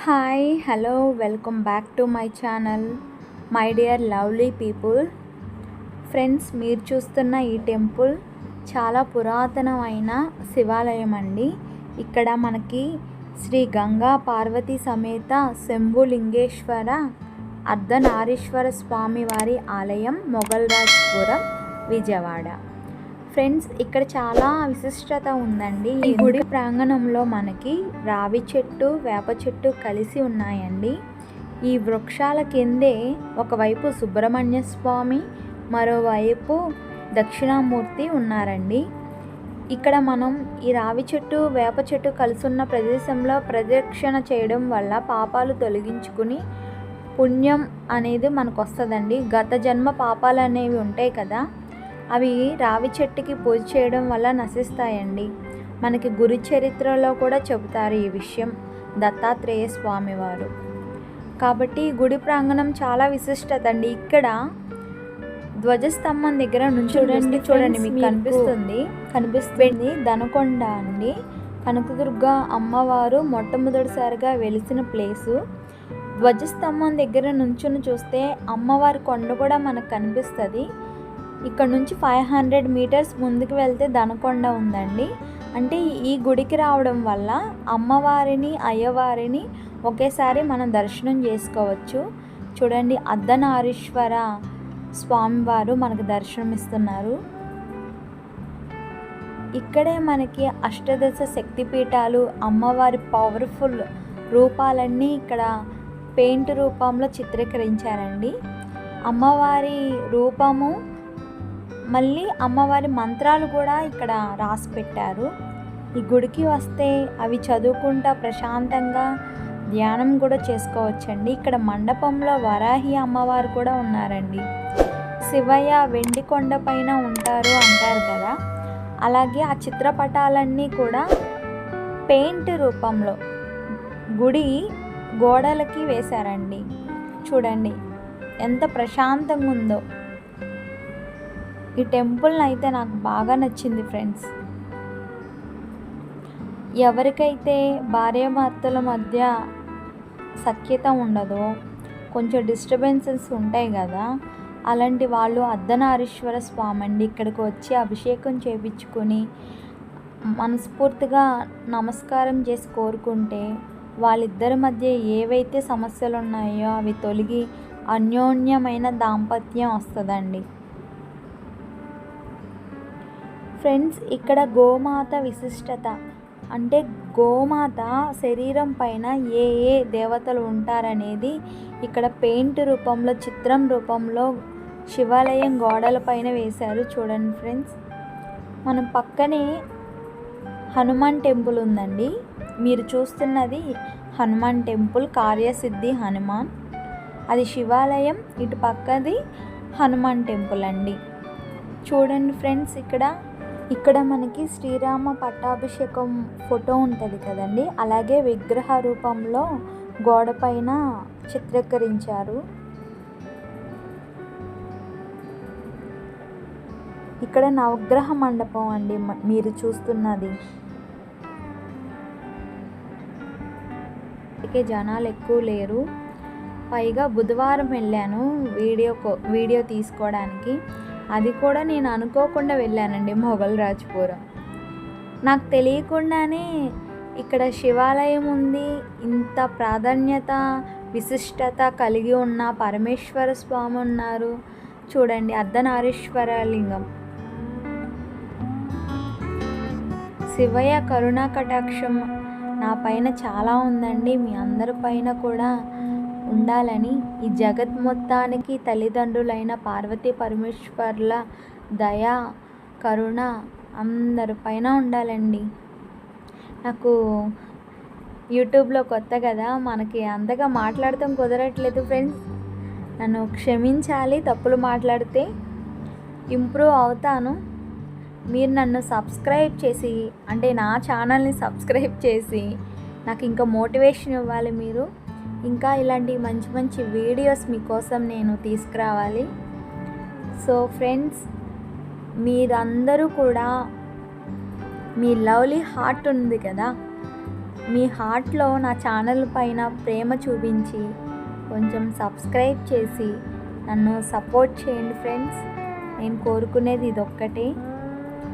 Hi hello welcome back to my channel my dear lovely people. Friends, మీరు చూస్తున్న ఈ temple చాలా పురాతనమైన శివాలయం అండి. ఇక్కడ మనకి శ్రీ గంగా పార్వతీ సమేత శంభులింగేశ్వర అర్ధనారీశ్వర స్వామి వారి ఆలయం, మొగల్రాజ్పురం, విజయవాడ. ఫ్రెండ్స్, ఇక్కడ చాలా విశిష్టత ఉందండి. ఈ గుడి ప్రాంగణంలో మనకి రావి చెట్టు, వేప చెట్టు కలిసి ఉన్నాయండి. ఈ వృక్షాల కిందే ఒకవైపు సుబ్రహ్మణ్య స్వామి, మరోవైపు దక్షిణామూర్తి ఉన్నారండి. ఇక్కడ మనం ఈ రావి చెట్టు, వేప చెట్టు కలిసి ఉన్న ప్రదేశంలో ప్రదక్షిణ చేయడం వల్ల పాపాలు తొలగించుకుని పుణ్యం అనేది మనకు వస్తుందండి. గత జన్మ పాపాలు అనేవి ఉంటాయి కదా, అవి రావి చెట్టుకి పూజ చేయడం వల్ల నశిస్తాయండి. మనకి గురు చరిత్రలో కూడా చెబుతారు ఈ విషయం, దత్తాత్రేయ స్వామివారు. కాబట్టి గుడి ప్రాంగణం చాలా విశిష్టత అండి. ఇక్కడ ధ్వజస్తంభం దగ్గర నుంచి చూడండి మీకు కనిపిస్తుంది దనకొండ అండి. కనకదుర్గ అమ్మవారు మొట్టమొదటిసారిగా వెలిసిన ప్లేసు. ధ్వజస్తంభం దగ్గర నుంచుని చూస్తే అమ్మవారి కొండ కూడా మనకు కనిపిస్తుంది. ఇక్కడ నుంచి 500 మీటర్స్ ముందుకు వెళ్తే దనకొండ ఉందండి. అంటే ఈ గుడికి రావడం వల్ల అమ్మవారిని, అయ్యవారిని ఒకేసారి మనం దర్శనం చేసుకోవచ్చు. చూడండి, అర్ధనారీశ్వర స్వామివారు మనకు దర్శనం ఇస్తున్నారు. ఇక్కడే మనకి అష్టదశ శక్తిపీఠాలు, అమ్మవారి పవర్ఫుల్ రూపాలన్నీ ఇక్కడ పెయింట్ రూపంలో చిత్రీకరించారండి. అమ్మవారి రూపము, మళ్ళీ అమ్మవారి మంత్రాలు కూడా ఇక్కడ రాసి పెట్టారు. ఈ గుడికి వస్తే అవి చదువుకుంటా ప్రశాంతంగా ధ్యానం కూడా చేసుకోవచ్చండి. ఇక్కడ మండపంలో వరాహి అమ్మవారు కూడా ఉన్నారండి. శివయ్య వెండి కొండ పైన ఉంటారు అంటారు కదా, అలాగే ఆ చిత్రపటాలన్నీ కూడా పెయింట్ రూపంలో గుడి గోడలకి వేశారండి. చూడండి ఎంత ప్రశాంతంగా ఉందో. ఈ టెంపుల్ అయితే నాకు బాగా నచ్చింది ఫ్రెండ్స్. ఎవరికైతే భార్యాభర్తల మధ్య సఖ్యత ఉండదో, కొంచెం డిస్టర్బెన్సెస్ ఉంటాయి కదా, అలాంటి వాళ్ళు అర్ధనారీశ్వర స్వామి అండి. ఇక్కడికి వచ్చి అభిషేకం చేయించుకొని మనస్ఫూర్తిగా నమస్కారం చేసి కోరుకుంటే వాళ్ళిద్దరి మధ్య ఏవైతే సమస్యలు ఉన్నాయో అవి తొలగి అన్యోన్యమైన దాంపత్యం వస్తుందండి. ఫ్రెండ్స్, ఇక్కడ గోమాత విశిష్టత అంటే గోమాత శరీరం పైన ఏ ఏ దేవతలు ఉంటారనేది ఇక్కడ పెయింట్ రూపంలో, చిత్రం రూపంలో శివాలయం గోడల పైన వేశారు. చూడండి ఫ్రెండ్స్, మనం పక్కనే హనుమాన్ టెంపుల్ ఉందండి. మీరు చూస్తున్నది హనుమాన్ టెంపుల్, కార్యసిద్ధి హనుమాన్. అది శివాలయం, ఇటు పక్కది హనుమాన్ టెంపుల్ అండి. చూడండి ఫ్రెండ్స్, ఇక్కడ మనకి శ్రీరామ పట్టాభిషేకం ఫోటో ఉంటుంది కదండి, అలాగే విగ్రహ రూపంలో గోడ పైన చిత్రీకరించారు. ఇక్కడ నవగ్రహ మండపం అండి మీరు చూస్తున్నది. జనాలు ఎక్కువ లేరు. పైగా బుధవారం వెళ్ళాను వీడియో తీసుకోవడానికి. అది కూడా నేను అనుకోకుండా వెళ్ళానండి మొగల్రాజ్పురం. నాకు తెలియకుండానే ఇక్కడ శివాలయం ఉంది. ఇంత ప్రాధాన్యత, విశిష్టత కలిగి ఉన్న పరమేశ్వర స్వామి ఉన్నారు. చూడండి, అర్ధనారీశ్వర లింగం. శివయ్య కరుణా కటాక్షం నా పైన చాలా ఉందండి. మీ అందరి పైన కూడా ఉండాలని, ఈ జగత్ మొత్తానికి తల్లిదండ్రులైన పార్వతీ పరమేశ్వర్ల దయ, కరుణ అందరిపైన ఉండాలండి. నాకు యూట్యూబ్లో కొత్త కదా, మనకి అంతగా మాట్లాడటం కుదరట్లేదు ఫ్రెండ్స్. నన్ను క్షమించాలి, తప్పులు మాట్లాడితే ఇంప్రూవ్ అవుతాను. మీరు నన్ను సబ్స్క్రైబ్ చేసి, అంటే నా ఛానల్ని సబ్స్క్రైబ్ చేసి నాకు ఇంకా మోటివేషన్ ఇవ్వాలి. మీరు ఇంకా ఇలాంటి మంచి మంచి వీడియోస్ మీకోసం నేను తీసుకురావాలి. సో ఫ్రెండ్స్, మీరందరూ కూడా మీ లవ్లీ హార్ట్ ఉంది కదా, మీ హార్ట్లో నా ఛానల్ పైన ప్రేమ చూపించి కొంచెం సబ్స్క్రైబ్ చేసి నన్ను సపోర్ట్ చేయండి ఫ్రెండ్స్. నేను కోరుకునేది ఇదొక్కటే.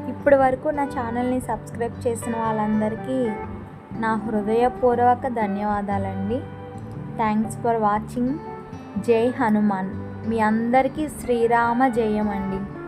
ఇప్పటి వరకు నా ఛానల్ని సబ్స్క్రైబ్ చేసిన వాళ్ళందరికీ నా హృదయపూర్వక ధన్యవాదాలండి. Thanks for watching. జై హనుమాన్. మీ అందరికీ శ్రీరామ జయం అండి.